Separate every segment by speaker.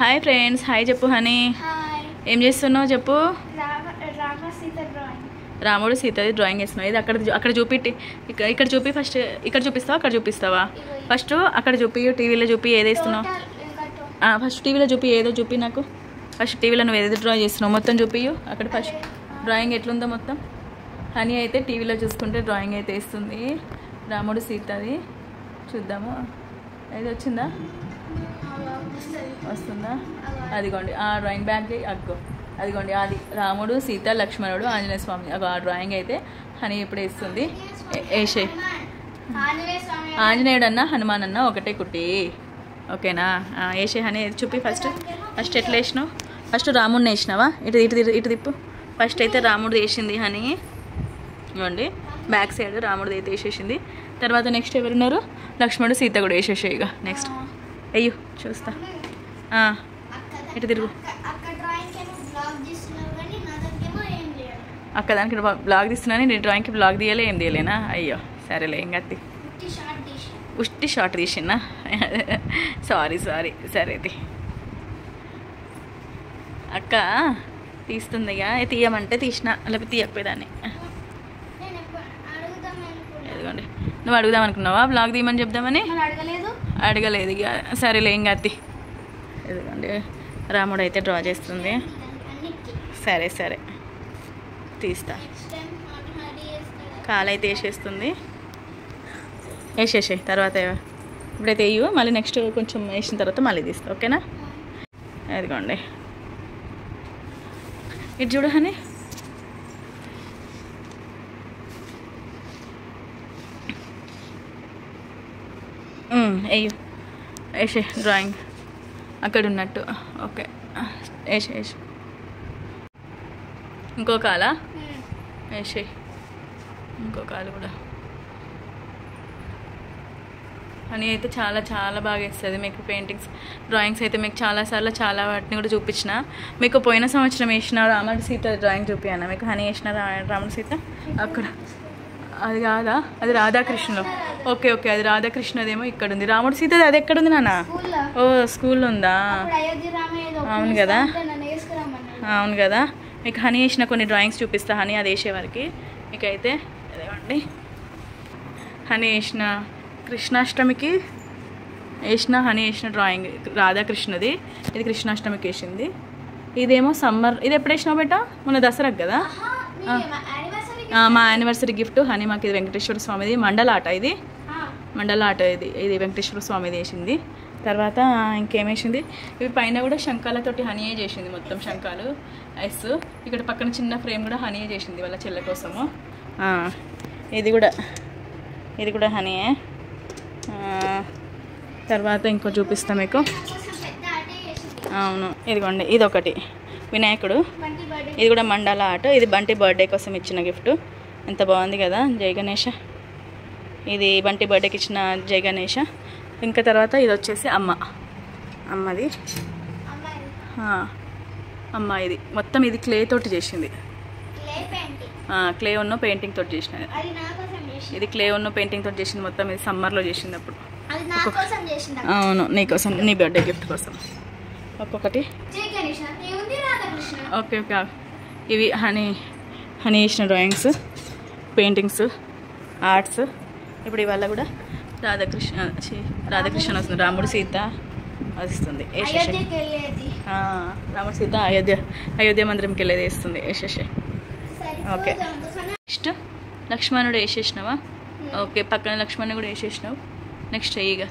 Speaker 1: Hi friends, hi చెప్పు honey. ఏం చేస్తున్నావు చెప్పు. రాముడు సీతది డ్రాయింగ్ వేస్తున్నావు. ఇది అక్కడ చూపిట్టి ఇక్కడ చూపి. ఫస్ట్ ఇక్కడ చూపిస్తావా అక్కడ చూపిస్తావా? ఫస్ట్ అక్కడ చూపి, టీవీలో చూపి ఏది వేస్తున్నావు. ఫస్ట్ టీవీలో చూపి, ఏదో చూపి నాకు. ఫస్ట్ టీవీలో నువ్వు ఏదో డ్రా చేస్తున్నావు మొత్తం చూపియు. అక్కడ ఫస్ట్ డ్రాయింగ్ ఎట్లుందో మొత్తం. హనీ అయితే టీవీలో చూసుకుంటే డ్రాయింగ్ అయితే వేస్తుంది. రాముడు సీతది చూద్దాము. ఏది వచ్చిందా? వస్తుందా? అదిగోండి ఆ డ్రాయింగ్ బ్యాగ్ అగ్గో. అదిగోండి అది రాముడు సీత లక్ష్మణుడు ఆంజనేయ స్వామి. ఆ డ్రాయింగ్ అయితే హనీ ఇప్పుడు వేస్తుంది. వేసే ఆంజనేయుడు అన్న హనుమాన్ అన్న ఒకటే కుట్టి. ఓకేనా? వేసే హనీ చూపి. ఫస్ట్ ఎట్లా వేసినావు? ఫస్ట్ రాముడిని వేసినావా? ఇటు తిప్పు. ఫస్ట్ అయితే రాముడు వేసింది హనీ. ఇవ్వండి బ్యాక్ సైడ్ రాముడు అయితే వేసేసింది. తర్వాత నెక్స్ట్ ఎవరున్నారు? లక్ష్మణుడు సీత కూడా వేసేసే. ఇక నెక్స్ట్ అయ్యో చూస్తా. ఇటు తిరుగు. అక్క దానికి బ్లాగ్ తీస్తున్నాను. నేను డ్రాయింగ్కి బ్లాగ్ తీయాలి. ఏం తీయలేనా? అయ్యో సరేలే. ఇంకా ఉష్టి షార్ట్ తీసినా. సారీ సరే అది అక్క తీస్తుంది. ఇక తీయమంటే తీసిన, లేకపోతే తీయకపోయేదాన్ని. ఎదుగోండి. నువ్వు అడుగుదాం అనుకున్నావా బ్లాగ్ తీయమని చెప్దామని? అడగలేదు. ఇక సరేలే ఇంకా అత్తి. ఎదుగోండి రాముడు అయితే డ్రా చేస్తుంది. సరే తీస్తా. కాలైతే వేసేస్తుంది. వేసేసే తర్వాత ఇప్పుడైతే వేయు. మళ్ళీ నెక్స్ట్ కొంచెం వేసిన తర్వాత మళ్ళీ తీస్తా. ఓకేనా? అదిగోండి ఇటు చూడు హనీ. వేయు. వేసే డ్రాయింగ్ అక్కడ ఉన్నట్టు. ఓకే వేసే. ఇంకో కాలా వేసే. ఇంకో కాలు కూడా. అని అయితే చాలా బాగా వేస్తుంది. మీకు పెయింటింగ్స్ డ్రాయింగ్స్ అయితే మీకు చాలా వాటిని కూడా చూపించిన. మీకు పోయిన సంవత్సరం వేసిన రాముడు సీత డ్రాయింగ్ చూపించాను మీకు. హనీ వేసిన రాముడు సీత అక్కడ. అది కాదా? అది రాధాకృష్ణలో. ఓకే అది రాధాకృష్ణదేమో ఇక్కడ ఉంది. రాముడు సీతది అది ఎక్కడ ఉంది నాన్న? ఓ స్కూల్లో ఉందా? అవును కదా. మీకు హనీ వేసిన కొన్ని డ్రాయింగ్స్ చూపిస్తా. హనీ అది వేసేవారికి మీకైతే అదేవండి. హనీ వేసిన కృష్ణాష్టమికి హనీ వేసిన డ్రాయింగ్ రాధాకృష్ణది. ఇది కృష్ణాష్టమికి వేసింది. ఇదేమో సమ్మర్. ఇది ఎప్పుడు వేసినావు బేట? మొన్న దసరాకు కదా. మా యానివర్సరీ గిఫ్ట్ హనీ మాకు. ఇది వెంకటేశ్వర స్వామిది మండల ఆట. ఇది ఇది వెంకటేశ్వర స్వామిది వేసింది. తర్వాత ఇంకేమేసింది? ఇవి పైన కూడా శంఖాలతోటి హనీయే చేసింది. మొత్తం శంఖాలు ఐస్. ఇక్కడ పక్కన చిన్న ఫ్రేమ్ కూడా హనీయే చేసింది వాళ్ళ చెల్లె కోసము. ఇది కూడా హనీయే. తర్వాత ఇంకో చూపిస్తాం మీకు. అవును ఇదిగోండి. ఇది ఒకటి వినాయకుడు. ఇది కూడా మండల ఆర్ట్. ఇది బంటి బర్త్డే కోసం ఇచ్చిన గిఫ్ట్. ఎంత బాగుంది కదా. జై గణేష. ఇది బంటి బర్త్డేకి ఇచ్చిన జై గణేష. ఇంకా తర్వాత ఇది వచ్చేసి అమ్మది. అమ్మ ఇది మొత్తం ఇది క్లే తోటి చేసింది. క్లే ఉన్న పెయింటింగ్ తోటి చేసినది. ఇది క్లే ఉన్న పెయింటింగ్ తోటి చేసింది మొత్తం. ఇది సమ్మర్లో చేసింది అప్పుడు. అవును నీకోసం, నీ బర్త్డే గిఫ్ట్ కోసం. ఒక్కొక్కటి. ఓకే ఇవి హనీ వేసిన డ్రాయింగ్స్, పెయింటింగ్స్, ఆర్ట్స్. ఇప్పుడు ఇవాళ కూడా రాధాకృష్ణ వస్తుంది. రాముడు సీత వస్తుంది. రాముడు సీత అయోధ్య మందిరంకి వెళ్ళేది వేస్తుంది. వేసేసే. ఓకే నెక్స్ట్ లక్ష్మణుడు వేసేసినావా? ఓకే పక్కన లక్ష్మణుడు కూడా వేసేసినావు. నెక్స్ట్ ఇక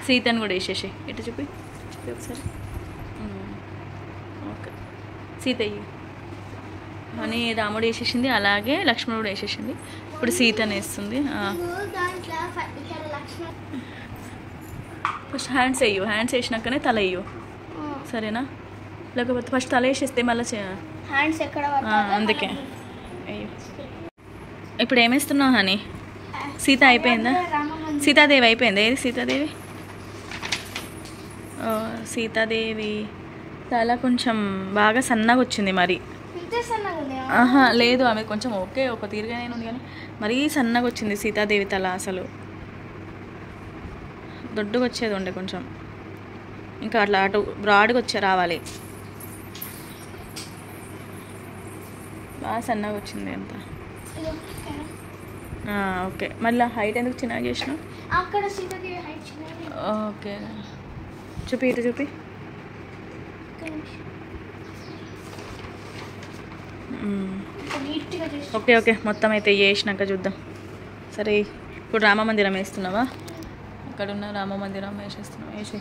Speaker 1: సీతను కూడా వేసేసి. ఇటు చూపి ఒకసారి. ఓకే సీత అని రాముడు వేసేసింది. అలాగే లక్ష్మణుడు కూడా వేసేసింది. ఇప్పుడు సీతను వేస్తుంది. ఫస్ట్ హ్యాండ్స్ వేయు. హ్యాండ్స్ వేసినాకనే తల వేయు. సరేనా? లేకపోతే ఫస్ట్ తల వేసేస్తే మళ్ళీ అందుకే అయ్యో. ఇప్పుడు ఏమేస్తున్నావు హనీ? సీత అయిపోయిందా? సీతాదేవి అయిపోయిందా? ఏది సీతాదేవి? సీతాదేవి తల కొంచెం బాగా సన్నగా వచ్చింది. మరి లేదు ఆమె కొంచెం ఓకే ఒక తీరుగానే ఉంది కానీ మరీ సన్నగా వచ్చింది సీతాదేవి తల. అసలు దొడ్డుగా వచ్చేది ఉండే కొంచెం. ఇంకా అట్లా అటు బ్రాడ్గా రావాలి. బాగా సన్నగా వచ్చింది అంత. ఓకే, మళ్ళీ హైట్ ఎందుకు చిన్నగా చేసినావు? ఓకే, చూపి ఇటు చూపి. ఓకే ఓకే, మొత్తం అయితే చేసినాక చూద్దాం. సరే, ఇప్పుడు రామ మందిరం వేస్తున్నావా? అక్కడ ఉన్న రామ మందిరం వేసేస్తున్నావు.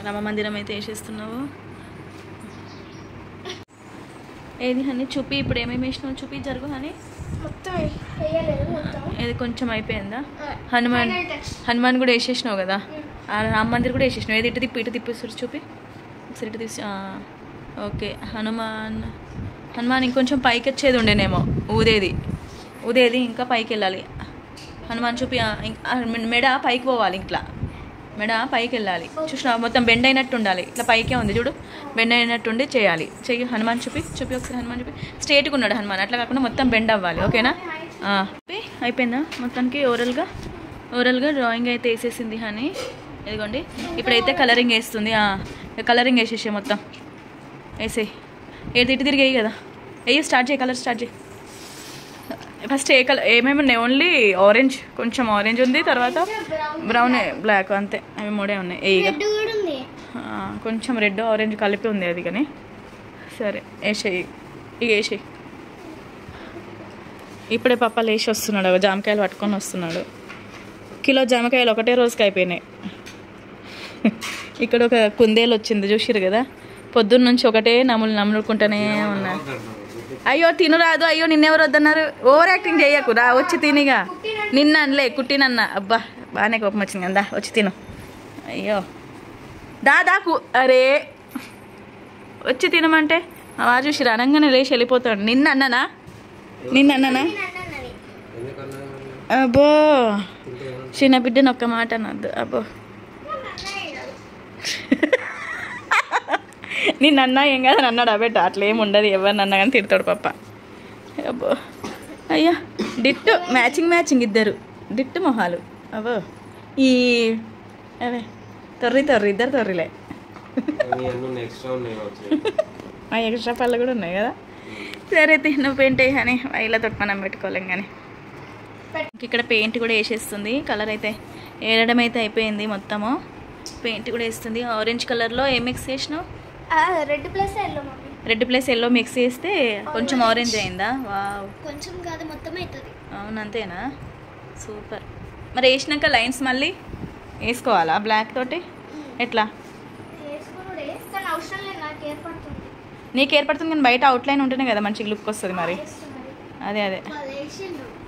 Speaker 1: రామ మందిరం అయితే వేసేస్తున్నావు. ఏది హనీ చూపి, ఇప్పుడు ఏమేమి వేసినావు చూపి, జరుగు హనీ. ఇది కొంచెం అయిపోయిందా? హనుమాన్ కూడా వేసేసినావు కదా, రామ మందిర్ కూడా వేసేసినావు. ఏది ఇటు తిప్పి చూపి ఒకసారి, ఇటు తీసి. ఓకే, హనుమాన్ ఇంకొంచెం పైకి వచ్చేది ఉండేనేమో, ఊదేది ఇంకా పైకి వెళ్ళాలి. హనుమాన్ చూపి, మెడ పైకి పోవాలి, ఇట్లా మెడ పైకి వెళ్ళాలి. చూసినా మొత్తం బెండ్ అయినట్టు ఉండాలి, ఇట్లా పైకే ఉంది చూడు, బెండ్ అయినట్టుండి చేయాలి. చెయ్యి హనుమాన్ చూపి ఒకసారి. హనుమాన్ చూపి, స్ట్రేట్గా ఉన్నాడు హనుమాన్, అట్లా కాకుండా మొత్తం బెండ్ అవ్వాలి. ఓకేనా? అయిపోయిందా మొత్తానికి? ఓవరాల్గా డ్రాయింగ్ అయితే వేసేసింది హనీ. ఇదిగోండి, ఇప్పుడైతే కలరింగ్ వేస్తుంది. కలరింగ్ వేసేసే, మొత్తం వేసేయి. ఏది ఇటు తిరిగేయి కదా, స్టార్ట్ చేయి, కలర్ స్టార్ట్ చేయి. ఫస్ట్ ఏ కలర్, ఏమేమి ఉన్నాయి? ఓన్లీ ఆరెంజ్, కొంచెం ఆరెంజ్ ఉంది, తర్వాత బ్రౌన్, బ్లాక్, అంతే. అవి మూడే ఉన్నాయి. కొంచెం రెడ్ ఆరెంజ్ కలిపి ఉంది అది. కానీ సరే, వేసేయి, ఇక వేసేయి. ఇప్పుడే పప్ప లేచి వస్తున్నాడు, జామకాయలు పట్టుకొని వస్తున్నాడు. కిలో జామకాయలు ఒకటే రోజుకి అయిపోయినాయి. ఇక్కడ ఒక కుందేలు వచ్చింది, చూసిరు కదా, పొద్దున్న నుంచి ఒకటే నములుకుంటూనే ఉన్నారు. అయ్యో తినురాదు, అయ్యో నిన్నెవరు వద్దన్నారు, ఓవర్ యాక్టింగ్ చేయకు, రా వచ్చి తినిగా. నిన్న అనలే, కుట్టినన్న. అబ్బా, బాగానే కోపం వచ్చింది కదా, వచ్చి తిను. అయ్యో దాదాకు, అరే వచ్చి తినమంటే ఆ చూసి అనగానే లేచి వెళ్ళిపోతాడు. నిన్న అన్ననా? అబ్బో, చిన్న బిడ్డను ఒక్క మాట అనద్దు. అబ్బో, నిన్న ఏం కాదని అన్నాడు. అబెట్ట అట్లా ఏమి ఉండదు, ఎవరిని అన్నా కానీ తిడతాడు పప్ప. అబ్బో, అయ్యా డిట్టు, మ్యాచింగ్ ఇద్దరు డిట్టు మొహాలు. అబ్బో, ఈ అవే తొర్రి ఇద్దరు తొర్రిలే. ఎక్స్ట్రా పళ్ళు కూడా ఉన్నాయి కదా. సరే, నువ్వు పెయింట్ వేయని వైలతో మనం పెట్టుకోలేం. కానీ ఇక్కడ పెయింట్ కూడా వేసేస్తుంది. కలర్ అయితే వేయడం అయితే అయిపోయింది మొత్తము. పెయింట్ కూడా వేస్తుంది. ఆరెంజ్ కలర్లో ఏం మిక్స్ చేసినావు? రెడ్ ప్లస్ ఎల్లో మిక్స్ చేస్తే కొంచెం ఆరెంజ్ అయిందా? వావ్,
Speaker 2: కొంచెం కాదు మొత్తం అవుతుంది.
Speaker 1: అవును, అంతేనా? సూపర్. మరి వేసినాక లైన్స్ మళ్ళీ వేసుకోవాలా బ్లాక్ తోటి? ఎట్లా? నీకు ఏర్పడుతుంది, కానీ బయట అవుట్లైన్ ఉంటేనే కదా మంచి లుక్ వస్తుంది. మరి అదే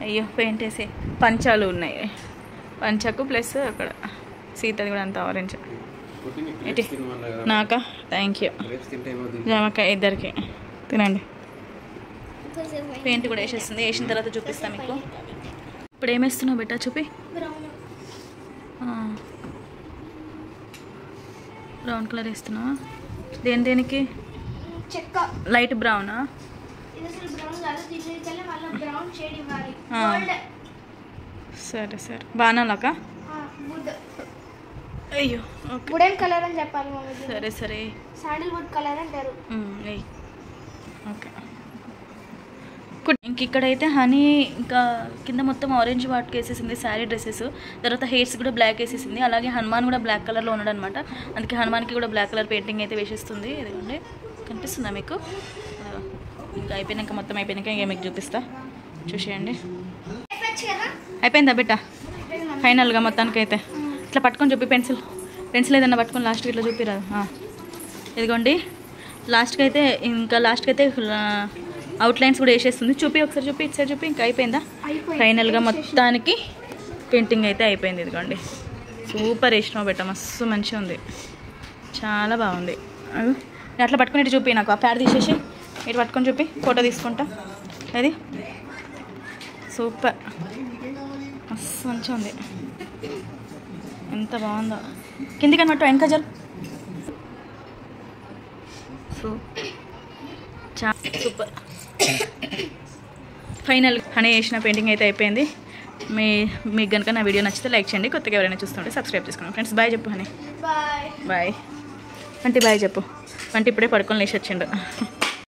Speaker 1: అయ్యో, పెయింట్ వేసే. పంచాలు ఉన్నాయి, పంచకు ప్లస్ అక్కడ సీతది కూడా అంత ఆరెంజ్. నాకా? Thank you. జామకాయ ఇద్దరికి తినండి. పెయింట్ కూడా వేసేస్తుంది. వేసిన తర్వాత చూపిస్తాను మీకు. ఇప్పుడు ఏమేస్తున్నావు బెట్టా చూపి. బ్రౌన్ కలర్ వేస్తున్నావా? దేనికి? లైట్ బ్రౌనా? సరే బాణాలకా? అయ్యో,
Speaker 2: వుడెన్ కలర్ అని చెప్పాలి.
Speaker 1: సరే
Speaker 2: శాండిల్వుడ్ కలర్ అంటారు.
Speaker 1: ఓకే. ఇంక ఇక్కడైతే హనీ ఇంకా కింద మొత్తం ఆరెంజ్ వాటికి వేసేసింది, శారీ డ్రెస్సెస్. తర్వాత హెయిర్స్ కూడా బ్లాక్ వేసేసింది. అలాగే హనుమాన్ కూడా బ్లాక్ కలర్లో ఉన్నాడు అనమాట. అందుకే హనుమాన్కి కూడా బ్లాక్ కలర్ పెయింటింగ్ అయితే వేసేస్తుంది. ఇదిగోండి, కనిపిస్తుందా మీకు? ఇంకా అయిపోయినాక, మొత్తం అయిపోయినాక ఇంకా మీకు చూపిస్తా, చూసేయండి. అయిపోయిందా బిడ్డ? ఫైనల్గా మొత్తానికి అయితే ఇట్లా పట్టుకొని చూపి, పెన్సిల్ ఏదన్నా పట్టుకొని లాస్ట్కి ఇట్లా చూపిరాదు. ఇదిగోండి, లాస్ట్కి అయితే అవుట్లైన్స్ కూడా వేసేస్తుంది. చూపి ఒకసారి, చూపి ఇట్సారి చూపి. ఇంకా అయిపోయిందా? ఫైనల్గా మొత్తానికి పెయింటింగ్ అయితే అయిపోయింది. ఇదిగోండి, సూపర్ వేసినావు బెట్ట, మస్తు మంచిగా ఉంది, చాలా బాగుంది. అట్లా పట్టుకుని ఇటు చూపి, నాకు ఆ ప్యాడ్ తీసేసి ఇటు పట్టుకొని చూపి, ఫోటో తీసుకుంటా. అది సూపర్, మస్తు మంచిగా ఉంది, ఎంత బాగుందో. కిందికి అనమాట వెనక జల్. సూపర్. ఫైనల్ హనీ వేసిన పెయింటింగ్ అయితే అయిపోయింది. మీకు కనుక నా వీడియో నచ్చితే లైక్ చేయండి, కొత్తగా ఎవరైనా చూస్తుంటే సబ్స్క్రైబ్ చేసుకోండి. ఫ్రెండ్స్ బాయ్ చెప్పు అని.
Speaker 2: బాయ్
Speaker 1: బాయ్ వంటి బాయ్ చెప్పు. వంటి ఇప్పుడే పడుకొని లేచి వచ్చిండు.